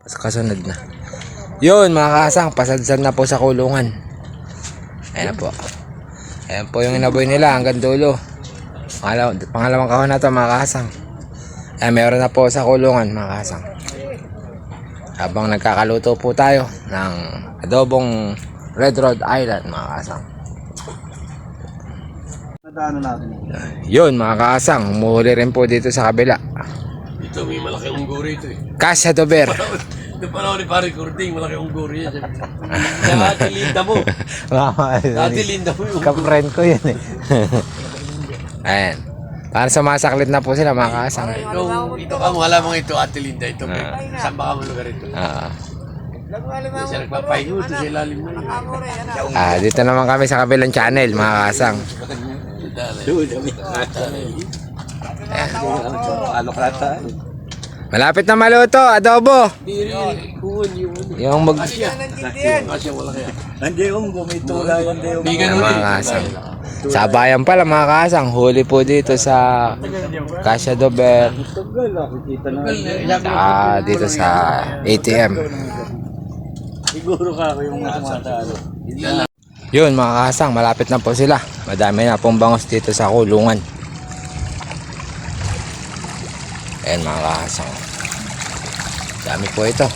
Kasunod na. Yun mga kasang, pasadsad na po sa kulungan. Ayan na po. Ayan po yung inaboy nila hanggang dulo. Pangalawang kahon na ito mga kasang. Ayan, meron na po sa kulungan mga kasang. Habang nagkakaluto po tayo ng adobong Red Rod Island mga kasang. Yun mga kasang, humuhuli rin po dito sa kabila. Ito may malaki ungguri ito eh. Casa Dober. Ito panahon ni Pare Curting, malaki ungguri yan. Dati linda mo. Dati linda mo yung Ka-friend ko yun eh. Ayan. Para sumasaklit na po sila mga kasang. ito ka mo, alam mo ito, Ate Linda, ito. Saan ba ka mo lugar ito? Kasi nagpapahingo ito sa ilalim mo. Dito naman kami sa kabilang channel mga kasang. Malapit na maluto, adobo. Yung mag... mga kasang. Sa bayan pala mga kasang, huli po dito sa Casa Dober. Dito sa ATM. Siguro ka yung matalo. Yun mga kasang, malapit na po sila. Madami na pong bangos dito sa kulungan. Ayan mga kasang. Dami po ito.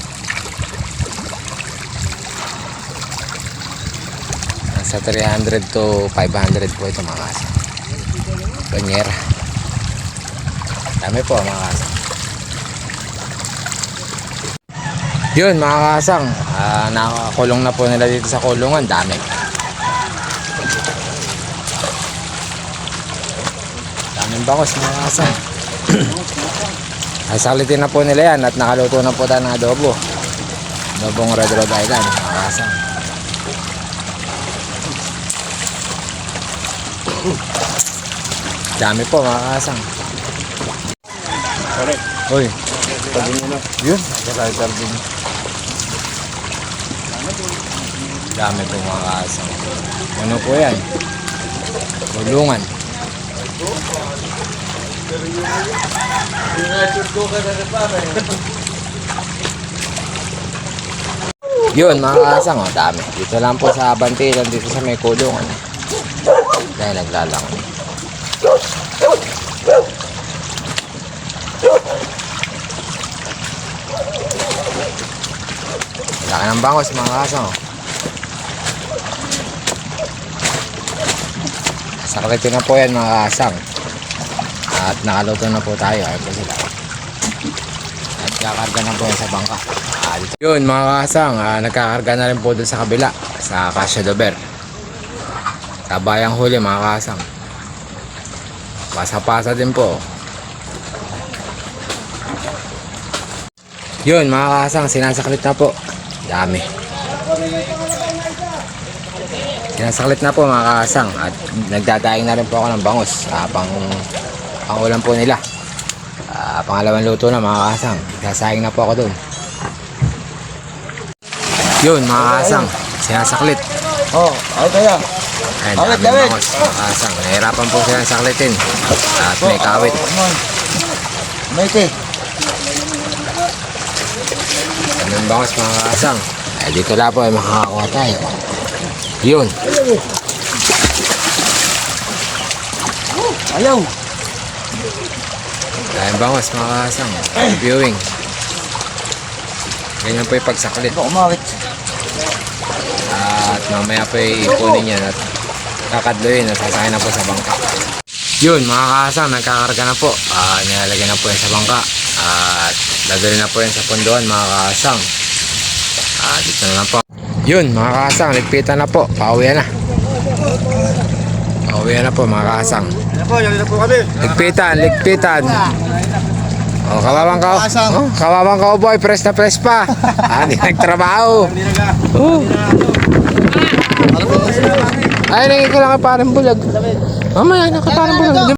Nasa 300 to 500 po ito mga kasang. Banyera. Dami po mga kasang. Yun mga kasang, nakakulong na po nila dito sa kulungan. Dami. Daming bangos mga kasang. Salitin na po nila yan at nakaluto na po tayo ng adobo. Adobong Red Rod Island mga kasang. Dami po mga kasang. Uy, yun, kalitar din. Dami po mga kasang. Ano po yan? Kulungan. Yun mga kasang, dami. Dito lang po sa Bantilan, dito sa may kulungan. Dahil naglalang. Laki ng bangos mga kasang. Sakritin na po yan mga kasang. At nakaluto na po tayo. Ayun po sila. At kakarga na po yan sa bangka. Yun mga kasang, nagkakarga na rin po dun sa kabila. Sa Casa Dober. Sa bayang huli mga kasang. Pasa-pasa din po. Yun mga kasang, sinasaklit na po. Dami. Sinasaklit na po mga kasang. At nagdadaing na rin po ako ng bangos. Pangulam po nila. Pangalawang luto na mga kasang. Sasaing na po ako dun. Yun mga kasang, sinasaklit. Ay kaya. Ayan, daming bangos mga kasang. Nahirapan po silang saklitin. At may kawit. May te. Daming bangos mga kasang. Dito lang po ay makakakuha tayo. Yun. Ayaw. Daming bangos mga kasang. Viewing. Ganyan po yung pagsaklit. Kumawit. At mamaya po ipunin yan at kakadloyin at sasakay na po sa bangka. Yun mga kasang, nagkakarga na po. Nilalagay na po yan sa bangka. At dadali na po yan sa pondohan mga kasang. Dito na lang po. Yun mga kasang, ligpitan na po. Pauwian na. Pauwian na po mga kasang. Yan na po kami. Ligpitan. Kawawang cowboy, press na press pa. Hindi nagtrabaho. Ay, nangin ko lang ka parang bulag. Mamaya, nakaparang bulag.